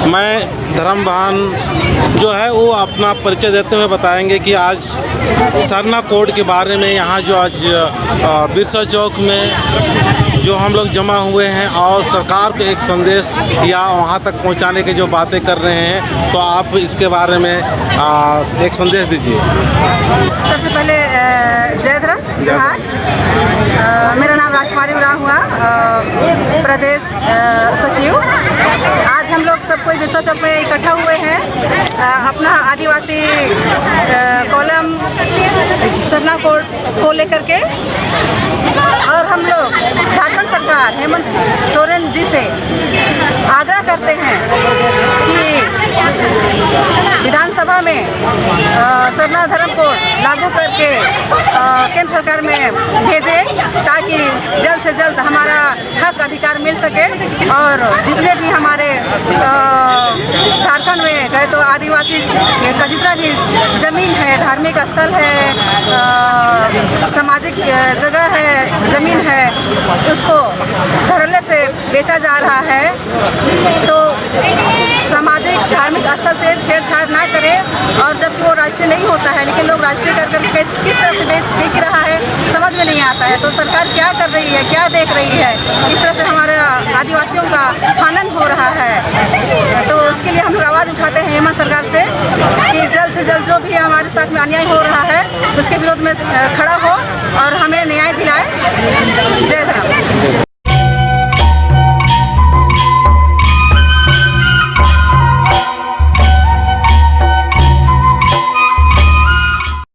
मैं धर्मभान जो है वो अपना परिचय देते हुए बताएंगे कि आज सरना कोड के बारे में यहाँ जो आज बिरसा चौक में जो हम लोग जमा हुए हैं और सरकार को एक संदेश या वहाँ तक पहुँचाने की जो बातें कर रहे हैं, तो आप इसके बारे में एक संदेश दीजिए। सबसे पहले जय धर्म जोहार। मेरा नाम राजकुमारी उरांव हुआ, प्रदेश सचिव। आज हम लोग सब कोई बिरसा चौक में इकट्ठा हुए हैं अपना आदिवासी कॉलम सरना कोड को लेकर के, और हम लोग झारखंड सरकार हेमंत सोरेन जी से आग्रह करते हैं कि विधानसभा में सरना धर्म कोड लागू करके केंद्र सरकार में भेजें, ताकि जल्द से जल्द हमारा हक अधिकार मिल सके। और जितने भी हमारे झारखंड में चाहे तो आदिवासी का जितना भी ज़मीन है, धार्मिक स्थल है, सामाजिक जगह है, ज़मीन है, उसको धड़ल्ले से बेचा जा रहा है। तो सामाजिक धार्मिक स्थल से छेड़छाड़ ना करें, और जबकि वो राष्ट्रीय नहीं होता है, लेकिन लोग राष्ट्रीय कर किस तरह से बेच रहा है समझ में नहीं आता है। तो सरकार क्या कर रही है, क्या देख रही है, इस तरह से हमारे आदिवासियों का हनन हो रहा है। तो उसके लिए हम लोग आवाज़ उठाते हैं हेमंत सरकार से कि जल्द से जल्द जो भी हमारे साथ में अन्याय हो रहा है उसके विरोध में खड़ा हो और हमें न्याय दिलाए।